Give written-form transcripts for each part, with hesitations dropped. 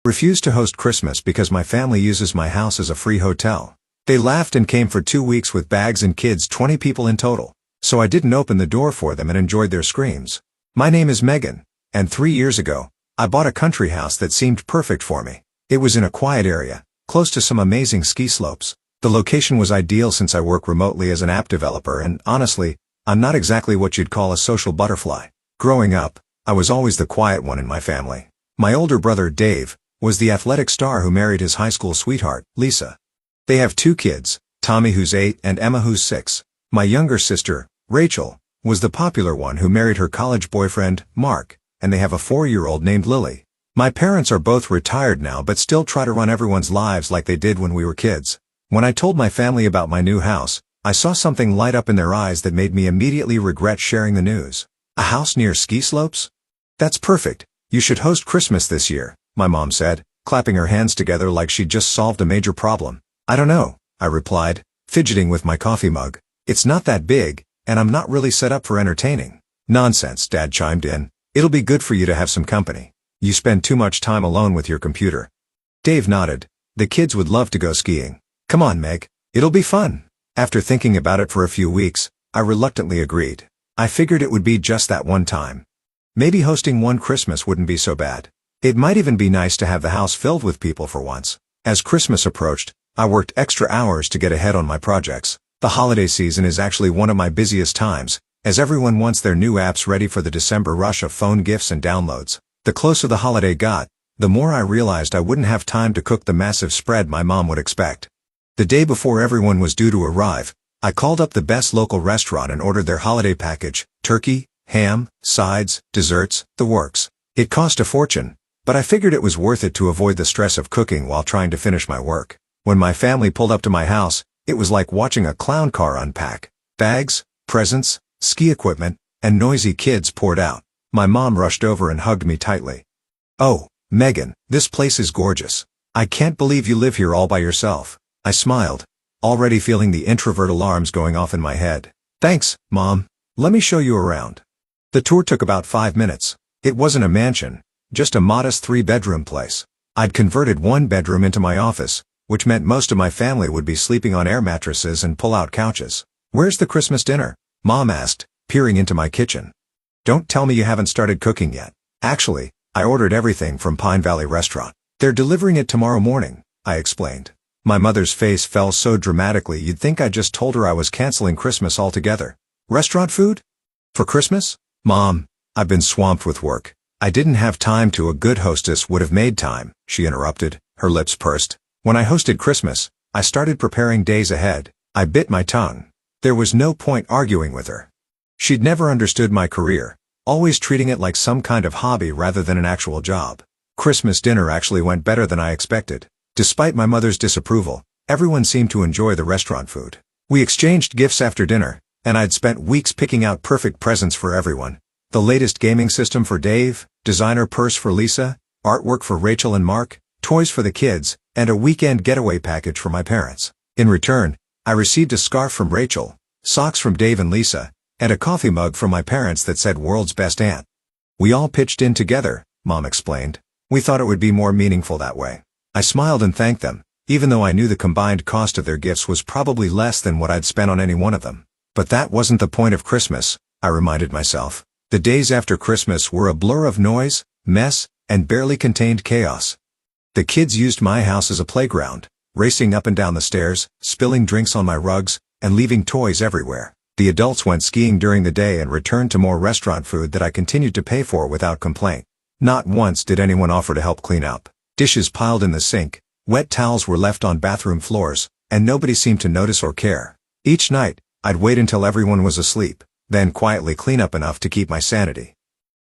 Refused to host Christmas because my family uses my house as a free hotel. They laughed and came for 2 weeks with bags and kids, 20 people in total. So I didn't open the door for them and enjoyed their screams. My name is Megan, and 3 years ago, I bought a country house that seemed perfect for me. It was in a quiet area, close to some amazing ski slopes. The location was ideal since I work remotely as an app developer, and honestly, I'm not exactly what you'd call a social butterfly. Growing up, I was always the quiet one in my family. My older brother, Dave, was the athletic star who married his high school sweetheart, Lisa. They have 2 kids, Tommy who's 8 and Emma who's 6. My younger sister, Rachel, was the popular one who married her college boyfriend, Mark, and they have a 4-year-old named Lily. My parents are both retired now but still try to run everyone's lives like they did when we were kids. When I told my family about my new house, I saw something light up in their eyes that made me immediately regret sharing the news. A house near ski slopes? That's perfect. You should host Christmas this year, my mom said, clapping her hands together like she'd just solved a major problem. I don't know, I replied, fidgeting with my coffee mug. It's not that big, and I'm not really set up for entertaining. Nonsense, Dad chimed in. It'll be good for you to have some company. You spend too much time alone with your computer. Dave nodded. The kids would love to go skiing. Come on, Meg. It'll be fun. After thinking about it for a few weeks, I reluctantly agreed. I figured it would be just that one time. Maybe hosting one Christmas wouldn't be so bad. It might even be nice to have the house filled with people for once. As Christmas approached, I worked extra hours to get ahead on my projects. The holiday season is actually one of my busiest times, as everyone wants their new apps ready for the December rush of phone gifts and downloads. The closer the holiday got, the more I realized I wouldn't have time to cook the massive spread my mom would expect. The day before everyone was due to arrive, I called up the best local restaurant and ordered their holiday package: turkey, ham, sides, desserts, the works. It cost a fortune, but I figured it was worth it to avoid the stress of cooking while trying to finish my work. When my family pulled up to my house, it was like watching a clown car unpack. Bags, presents, ski equipment, and noisy kids poured out. My mom rushed over and hugged me tightly. "Oh, Megan, this place is gorgeous. I can't believe you live here all by yourself." I smiled, already feeling the introvert alarms going off in my head. "Thanks, Mom. Let me show you around." The tour took about 5 minutes. It wasn't a mansion, just a modest 3-bedroom place. I'd converted one bedroom into my office, which meant most of my family would be sleeping on air mattresses and pull-out couches. "Where's the Christmas dinner?" Mom asked, peering into my kitchen. "Don't tell me you haven't started cooking yet." "Actually, I ordered everything from Pine Valley Restaurant. They're delivering it tomorrow morning," I explained. My mother's face fell so dramatically you'd think I just told her I was canceling Christmas altogether. "Restaurant food? For Christmas?" "Mom, I've been swamped with work. I didn't have time to. A good hostess would have made time," she interrupted, her lips pursed. When I hosted Christmas, I started preparing days ahead. I bit my tongue. There was no point arguing with her. She'd never understood my career, always treating it like some kind of hobby rather than an actual job. Christmas dinner actually went better than I expected. Despite my mother's disapproval, everyone seemed to enjoy the restaurant food. We exchanged gifts after dinner, and I'd spent weeks picking out perfect presents for everyone. The latest gaming system for Dave, designer purse for Lisa, artwork for Rachel and Mark, toys for the kids, and a weekend getaway package for my parents. In return, I received a scarf from Rachel, socks from Dave and Lisa, and a coffee mug from my parents that said "World's Best Aunt." "We all pitched in together," Mom explained. "We thought it would be more meaningful that way." I smiled and thanked them, even though I knew the combined cost of their gifts was probably less than what I'd spent on any one of them. But that wasn't the point of Christmas, I reminded myself. The days after Christmas were a blur of noise, mess, and barely contained chaos. The kids used my house as a playground, racing up and down the stairs, spilling drinks on my rugs, and leaving toys everywhere. The adults went skiing during the day and returned to more restaurant food that I continued to pay for without complaint. Not once did anyone offer to help clean up. Dishes piled in the sink, wet towels were left on bathroom floors, and nobody seemed to notice or care. Each night, I'd wait until everyone was asleep, then quietly clean up enough to keep my sanity.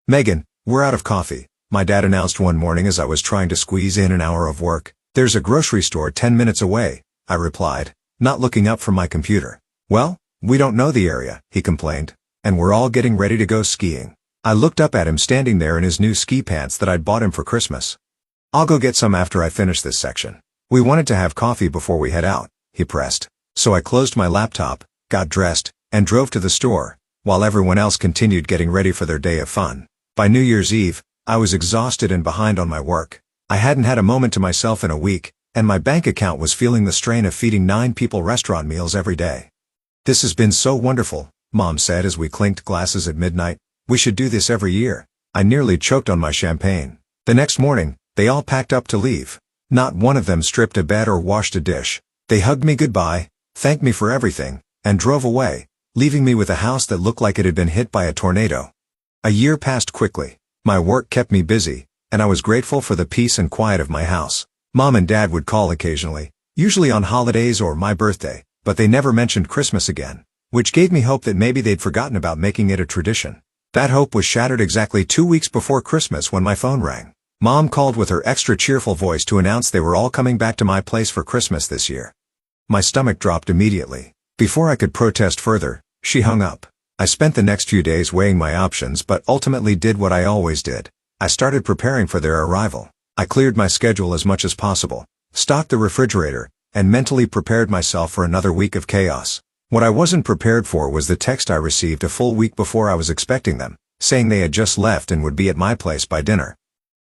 "Megan, we're out of coffee," my dad announced one morning as I was trying to squeeze in an hour of work. "There's a grocery store 10 minutes away," I replied, not looking up from my computer. "Well, we don't know the area," he complained, "and we're all getting ready to go skiing." I looked up at him standing there in his new ski pants that I'd bought him for Christmas. "I'll go get some after I finish this section. We wanted to have coffee before we head out," he pressed. So I closed my laptop, got dressed, and drove to the store, while everyone else continued getting ready for their day of fun. By New Year's Eve, I was exhausted and behind on my work. I hadn't had a moment to myself in a week, and my bank account was feeling the strain of feeding 9 people restaurant meals every day. "This has been so wonderful," Mom said as we clinked glasses at midnight. "We should do this every year." I nearly choked on my champagne. The next morning, they all packed up to leave. Not one of them stripped a bed or washed a dish. They hugged me goodbye, thanked me for everything, and drove away, leaving me with a house that looked like it had been hit by a tornado. A year passed quickly. My work kept me busy, and I was grateful for the peace and quiet of my house. Mom and Dad would call occasionally, usually on holidays or my birthday, but they never mentioned Christmas again, which gave me hope that maybe they'd forgotten about making it a tradition. That hope was shattered exactly 2 weeks before Christmas when my phone rang. Mom called with her extra cheerful voice to announce they were all coming back to my place for Christmas this year. My stomach dropped immediately. Before I could protest further, she hung up. I spent the next few days weighing my options but ultimately did what I always did. I started preparing for their arrival. I cleared my schedule as much as possible, stocked the refrigerator, and mentally prepared myself for another week of chaos. What I wasn't prepared for was the text I received a full week before I was expecting them, saying they had just left and would be at my place by dinner.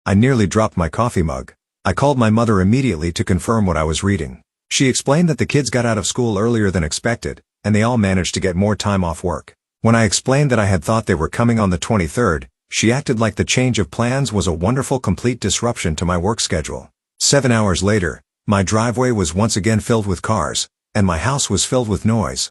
I nearly dropped my coffee mug. I called my mother immediately to confirm what I was reading. She explained that the kids got out of school earlier than expected, and they all managed to get more time off work. When I explained that I had thought they were coming on the 23rd, she acted like the change of plans was a wonderful complete disruption to my work schedule. 7 hours later, my driveway was once again filled with cars, and my house was filled with noise.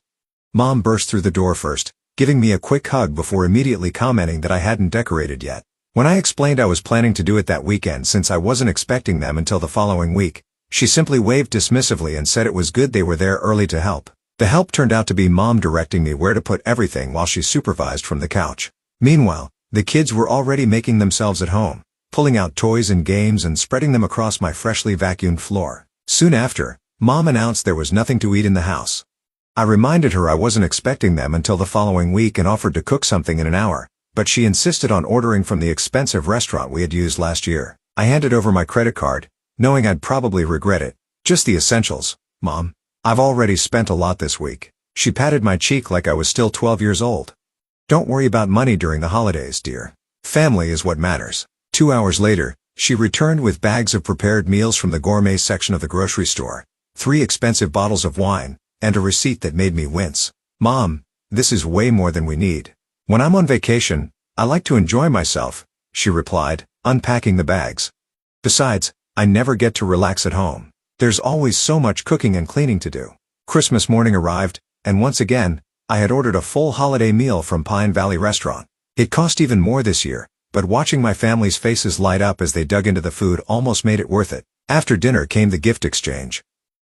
Mom burst through the door first, giving me a quick hug before immediately commenting that I hadn't decorated yet. When I explained I was planning to do it that weekend since I wasn't expecting them until the following week, she simply waved dismissively and said it was good they were there early to help. The help turned out to be Mom directing me where to put everything while she supervised from the couch. Meanwhile, the kids were already making themselves at home, pulling out toys and games and spreading them across my freshly vacuumed floor. Soon after, Mom announced there was nothing to eat in the house. I reminded her I wasn't expecting them until the following week and offered to cook something in an hour, but she insisted on ordering from the expensive restaurant we had used last year. I handed over my credit card, knowing I'd probably regret it. "Just the essentials, Mom. I've already spent a lot this week." She patted my cheek like I was still 12 years old. "Don't worry about money during the holidays, dear. Family is what matters." 2 hours later, she returned with bags of prepared meals from the gourmet section of the grocery store, 3 expensive bottles of wine, and a receipt that made me wince. "Mom, this is way more than we need. When I'm on vacation, I like to enjoy myself," she replied, unpacking the bags. "Besides, I never get to relax at home. There's always so much cooking and cleaning to do." Christmas morning arrived, and once again, I had ordered a full holiday meal from Pine Valley Restaurant. It cost even more this year, but watching my family's faces light up as they dug into the food almost made it worth it. After dinner came the gift exchange.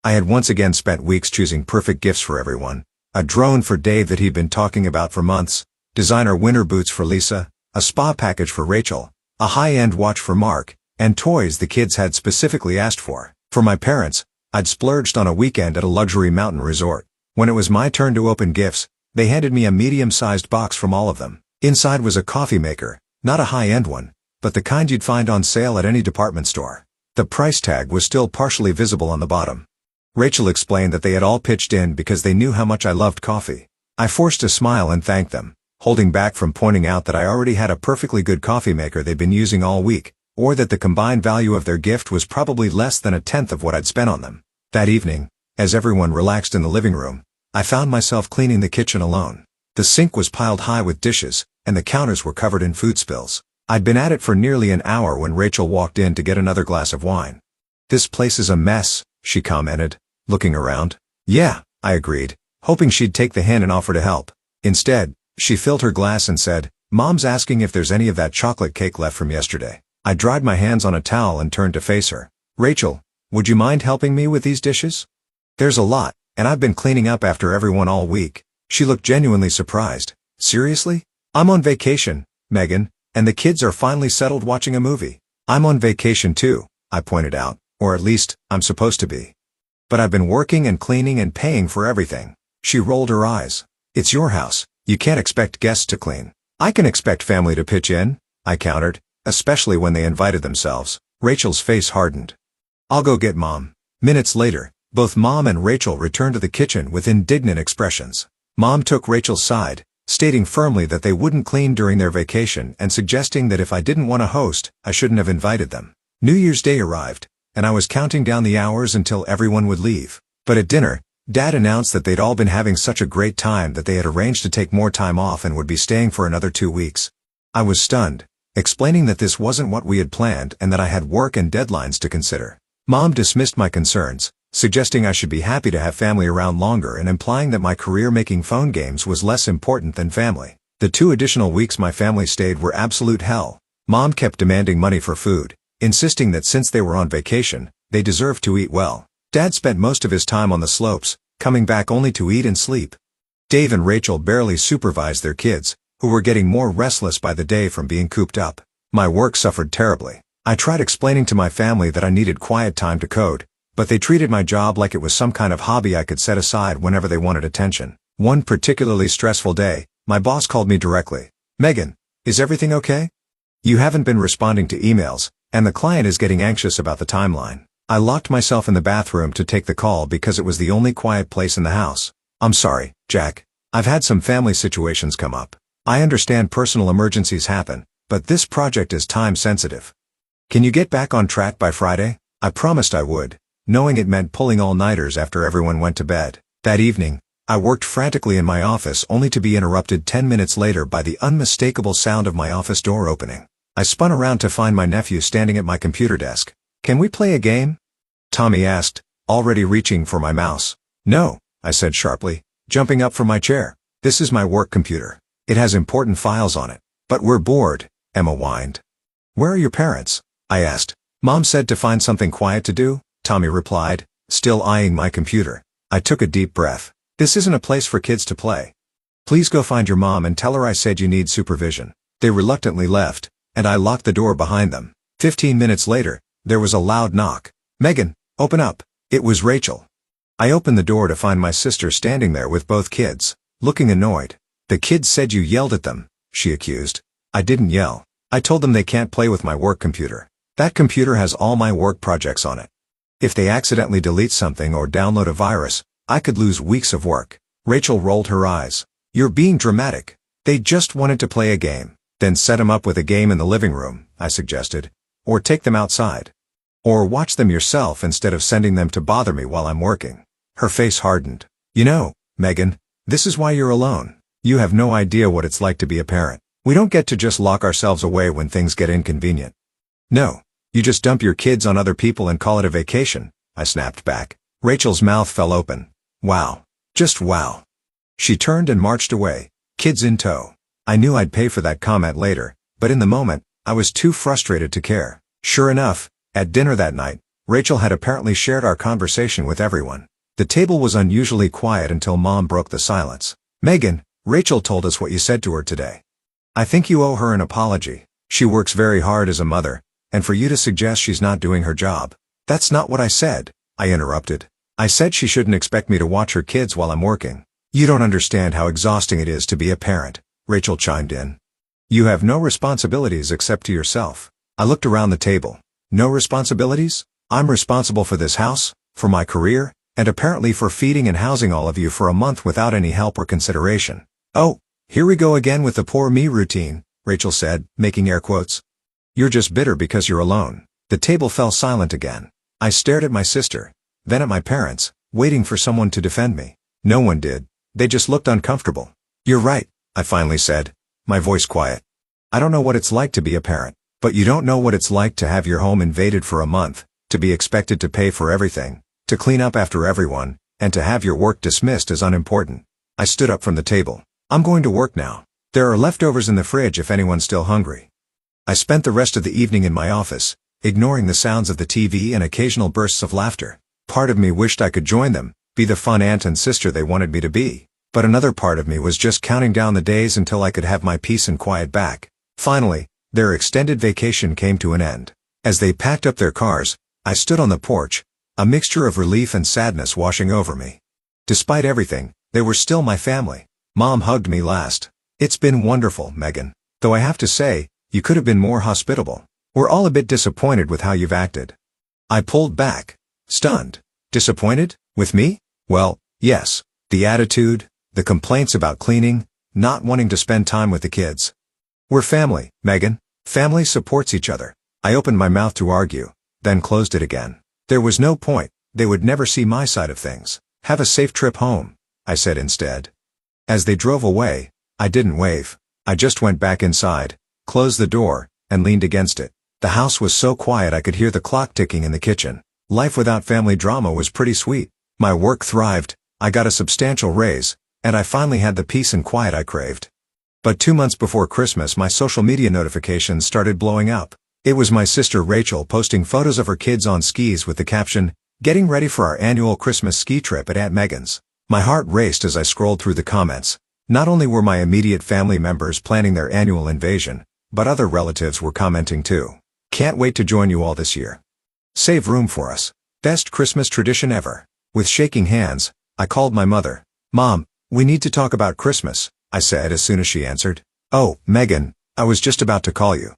I had once again spent weeks choosing perfect gifts for everyone. A drone for Dave that he'd been talking about for months, designer winter boots for Lisa, a spa package for Rachel, a high-end watch for Mark, and toys the kids had specifically asked for. For my parents, I'd splurged on a weekend at a luxury mountain resort. When it was my turn to open gifts, they handed me a medium-sized box from all of them. Inside was a coffee maker, not a high-end one, but the kind you'd find on sale at any department store. The price tag was still partially visible on the bottom. Rachel explained that they had all pitched in because they knew how much I loved coffee. I forced a smile and thanked them, holding back from pointing out that I already had a perfectly good coffee maker they'd been using all week, or that the combined value of their gift was probably less than a tenth of what I'd spent on them. That evening, as everyone relaxed in the living room, I found myself cleaning the kitchen alone. The sink was piled high with dishes, and the counters were covered in food spills. I'd been at it for nearly an hour when Rachel walked in to get another glass of wine. "This place is a mess," she commented, looking around. "Yeah," I agreed, hoping she'd take the hint and offer to help. Instead, she filled her glass and said, "Mom's asking if there's any of that chocolate cake left from yesterday." I dried my hands on a towel and turned to face her. "Rachel, would you mind helping me with these dishes? There's a lot, and I've been cleaning up after everyone all week." She looked genuinely surprised. "Seriously? I'm on vacation, Megan, and the kids are finally settled watching a movie." "I'm on vacation too," I pointed out, "or at least, I'm supposed to be. But I've been working and cleaning and paying for everything." She rolled her eyes. "It's your house. You can't expect guests to clean." "I can expect family to pitch in," I countered, especially when they invited themselves. Rachel's face hardened. "I'll go get Mom." Minutes later, both Mom and Rachel returned to the kitchen with indignant expressions. Mom took Rachel's side, stating firmly that they wouldn't clean during their vacation and suggesting that if I didn't want to host, I shouldn't have invited them. New Year's Day arrived, and I was counting down the hours until everyone would leave. But at dinner, Dad announced that they'd all been having such a great time that they had arranged to take more time off and would be staying for another 2 weeks. I was stunned, explaining that this wasn't what we had planned and that I had work and deadlines to consider. Mom dismissed my concerns, suggesting I should be happy to have family around longer and implying that my career making phone games was less important than family. The 2 additional weeks my family stayed were absolute hell. Mom kept demanding money for food, insisting that since they were on vacation, they deserved to eat well. Dad spent most of his time on the slopes, coming back only to eat and sleep. Dave and Rachel barely supervised their kids, who were getting more restless by the day from being cooped up. My work suffered terribly. I tried explaining to my family that I needed quiet time to code, but they treated my job like it was some kind of hobby I could set aside whenever they wanted attention. One particularly stressful day, my boss called me directly. "Megan, is everything okay? You haven't been responding to emails, and the client is getting anxious about the timeline." I locked myself in the bathroom to take the call because it was the only quiet place in the house. "I'm sorry, Jack. I've had some family situations come up. I understand personal emergencies happen, but this project is time sensitive. Can you get back on track by Friday?" I promised I would, knowing it meant pulling all-nighters after everyone went to bed. That evening, I worked frantically in my office only to be interrupted 10 minutes later by the unmistakable sound of my office door opening. I spun around to find my nephew standing at my computer desk. "Can we play a game?" Tommy asked, already reaching for my mouse. "No," I said sharply, jumping up from my chair. "This is my work computer. It has important files on it." "But we're bored," Emma whined. "Where are your parents?" I asked. "Mom said to find something quiet to do," Tommy replied, still eyeing my computer. I took a deep breath. "This isn't a place for kids to play. Please go find your mom and tell her I said you need supervision." They reluctantly left, and I locked the door behind them. 15 minutes later, there was a loud knock. "Megan, open up." It was Rachel. I opened the door to find my sister standing there with both kids, looking annoyed. "The kids said you yelled at them," she accused. "I didn't yell. I told them they can't play with my work computer. That computer has all my work projects on it. If they accidentally delete something or download a virus, I could lose weeks of work." Rachel rolled her eyes. "You're being dramatic. They just wanted to play a game." "Then set them up with a game in the living room," I suggested. "Or take them outside. Or watch them yourself instead of sending them to bother me while I'm working." Her face hardened. "You know, Megan, this is why you're alone. You have no idea what it's like to be a parent. We don't get to just lock ourselves away when things get inconvenient. No, you just dump your kids on other people and call it a vacation," I snapped back. Rachel's mouth fell open. "Wow. Just wow." She turned and marched away, kids in tow. I knew I'd pay for that comment later, but in the moment, I was too frustrated to care. Sure enough, at dinner that night, Rachel had apparently shared our conversation with everyone. The table was unusually quiet until Mom broke the silence. "Megan, Rachel told us what you said to her today. I think you owe her an apology. She works very hard as a mother, and for you to suggest she's not doing her job." "That's not what I said," I interrupted. "I said she shouldn't expect me to watch her kids while I'm working." "You don't understand how exhausting it is to be a parent," Rachel chimed in. "You have no responsibilities except to yourself." I looked around the table. "No responsibilities? I'm responsible for this house, for my career, and apparently for feeding and housing all of you for a month without any help or consideration." "Oh, here we go again with the poor me routine," Rachel said, making air quotes. "You're just bitter because you're alone." The table fell silent again. I stared at my sister, then at my parents, waiting for someone to defend me. No one did. They just looked uncomfortable. "You're right," I finally said, my voice quiet. "I don't know what it's like to be a parent, but you don't know what it's like to have your home invaded for a month, to be expected to pay for everything, to clean up after everyone, and to have your work dismissed as unimportant." I stood up from the table. "I'm going to work now. There are leftovers in the fridge if anyone's still hungry." I spent the rest of the evening in my office, ignoring the sounds of the TV and occasional bursts of laughter. Part of me wished I could join them, be the fun aunt and sister they wanted me to be. But another part of me was just counting down the days until I could have my peace and quiet back. Finally, their extended vacation came to an end. As they packed up their cars, I stood on the porch, a mixture of relief and sadness washing over me. Despite everything, they were still my family. Mom hugged me last. "It's been wonderful, Megan. Though I have to say, you could have been more hospitable. We're all a bit disappointed with how you've acted." I pulled back, stunned. "Disappointed? With me?" "Well, yes. The attitude, the complaints about cleaning, not wanting to spend time with the kids. We're family, Megan. Family supports each other." I opened my mouth to argue, then closed it again. There was no point, they would never see my side of things. Have a safe trip home, I said instead. As they drove away, I didn't wave. I just went back inside, closed the door, and leaned against it. The house was so quiet I could hear the clock ticking in the kitchen. Life without family drama was pretty sweet. My work thrived, I got a substantial raise, and I finally had the peace and quiet I craved. But 2 months before Christmas, my social media notifications started blowing up. It was my sister Rachel posting photos of her kids on skis with the caption, "Getting ready for our annual Christmas ski trip at Aunt Megan's." My heart raced as I scrolled through the comments. Not only were my immediate family members planning their annual invasion, but other relatives were commenting too. "Can't wait to join you all this year. Save room for us. Best Christmas tradition ever." With shaking hands, I called my mother. "Mom, we need to talk about Christmas," I said as soon as she answered. "Oh, Megan, I was just about to call you."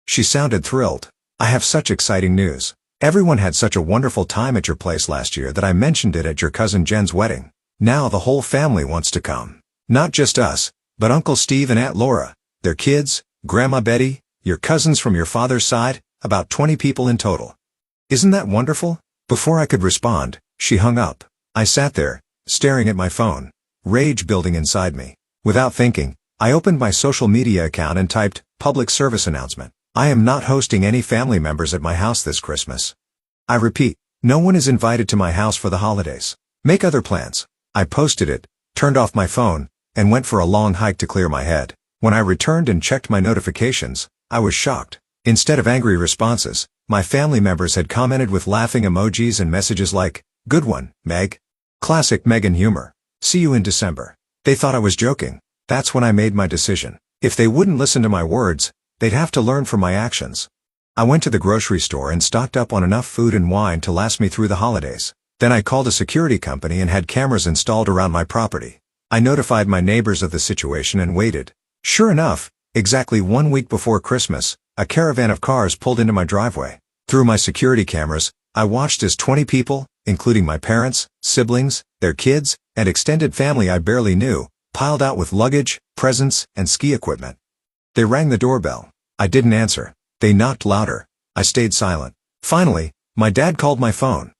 She sounded thrilled. "I have such exciting news. Everyone had such a wonderful time at your place last year that I mentioned it at your cousin Jen's wedding. Now the whole family wants to come. Not just us, but Uncle Steve and Aunt Laura, their kids, Grandma Betty, your cousins from your father's side, about 20 people in total. Isn't that wonderful?" Before I could respond, she hung up. I sat there, staring at my phone, rage building inside me. Without thinking, I opened my social media account and typed, "Public service announcement. I am not hosting any family members at my house this Christmas. I repeat, no one is invited to my house for the holidays. Make other plans." I posted it, turned off my phone, and went for a long hike to clear my head. When I returned and checked my notifications, I was shocked. Instead of angry responses, my family members had commented with laughing emojis and messages like, "Good one, Meg." Classic Megan humor. "See you in December." They thought I was joking. That's when I made my decision. If they wouldn't listen to my words, they'd have to learn from my actions. I went to the grocery store and stocked up on enough food and wine to last me through the holidays. Then I called a security company and had cameras installed around my property. I notified my neighbors of the situation and waited. Sure enough, exactly 1 week before Christmas, a caravan of cars pulled into my driveway. Through my security cameras, I watched as 20 people, including my parents, siblings, their kids, and extended family I barely knew, piled out with luggage, presents, and ski equipment. They rang the doorbell. I didn't answer. They knocked louder. I stayed silent. Finally, my dad called my phone.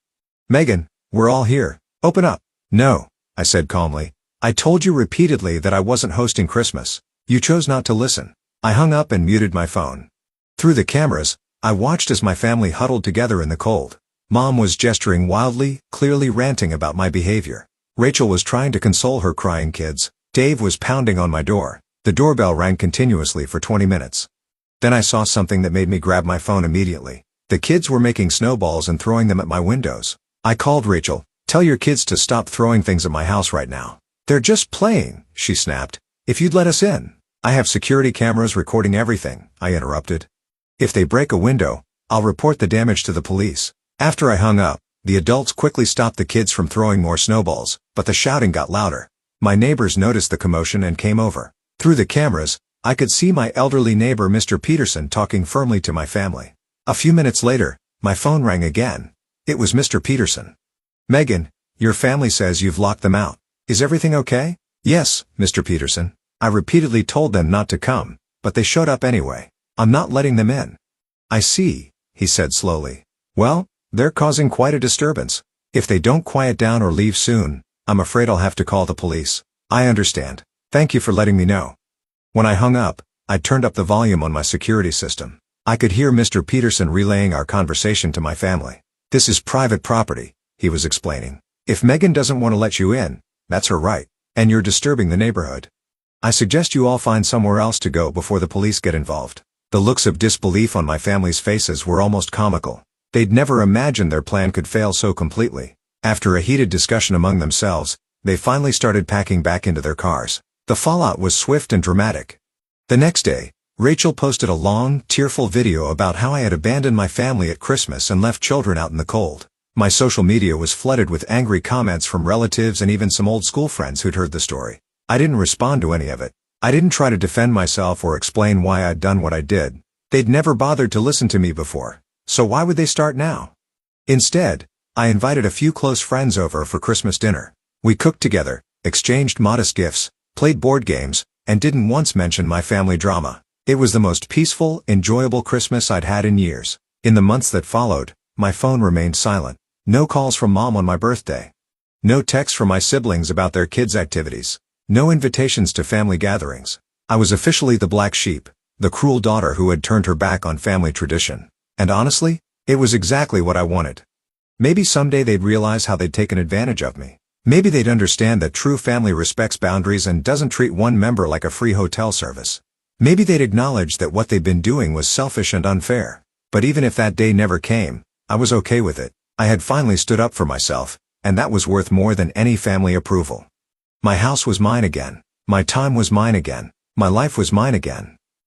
"Megan, we're all here. Open up." "No," I said calmly. "I told you repeatedly that I wasn't hosting Christmas. You chose not to listen." I hung up and muted my phone. Through the cameras, I watched as my family huddled together in the cold. Mom was gesturing wildly, clearly ranting about my behavior. Rachel was trying to console her crying kids. Dave was pounding on my door. The doorbell rang continuously for 20 minutes. Then I saw something that made me grab my phone immediately. The kids were making snowballs and throwing them at my windows. I called Rachel. "Tell your kids to stop throwing things at my house right now." "They're just playing," she snapped. "If you'd let us in." "I have security cameras recording everything," I interrupted. "If they break a window, I'll report the damage to the police." After I hung up, the adults quickly stopped the kids from throwing more snowballs, but the shouting got louder. My neighbors noticed the commotion and came over. Through the cameras, I could see my elderly neighbor Mr. Peterson talking firmly to my family. A few minutes later, my phone rang again. It was Mr. Peterson. "Megan, your family says you've locked them out. Is everything okay?" "Yes, Mr. Peterson. I repeatedly told them not to come, but they showed up anyway. I'm not letting them in." "I see," he said slowly. "Well, they're causing quite a disturbance. If they don't quiet down or leave soon, I'm afraid I'll have to call the police." "I understand. Thank you for letting me know." When I hung up, I turned up the volume on my security system. I could hear Mr. Peterson relaying our conversation to my family. "This is private property," he was explaining. "If Megan doesn't want to let you in, that's her right, and you're disturbing the neighborhood. I suggest you all find somewhere else to go before the police get involved." The looks of disbelief on my family's faces were almost comical. They'd never imagined their plan could fail so completely. After a heated discussion among themselves, they finally started packing back into their cars. The fallout was swift and dramatic. The next day, Rachel posted a long, tearful video about how I had abandoned my family at Christmas and left children out in the cold. My social media was flooded with angry comments from relatives and even some old school friends who'd heard the story. I didn't respond to any of it. I didn't try to defend myself or explain why I'd done what I did. They'd never bothered to listen to me before, so why would they start now? Instead, I invited a few close friends over for Christmas dinner. We cooked together, exchanged modest gifts, played board games, and didn't once mention my family drama. It was the most peaceful, enjoyable Christmas I'd had in years. In the months that followed, my phone remained silent. No calls from mom on my birthday. No texts from my siblings about their kids' activities. No invitations to family gatherings. I was officially the black sheep, the cruel daughter who had turned her back on family tradition. And honestly, it was exactly what I wanted. Maybe someday they'd realize how they'd taken advantage of me. Maybe they'd understand that true family respects boundaries and doesn't treat one member like a free hotel service. Maybe they'd acknowledge that what they'd been doing was selfish and unfair. But even if that day never came, I was okay with it. I had finally stood up for myself, and that was worth more than any family approval. My house was mine again. My time was mine again. My life was mine again.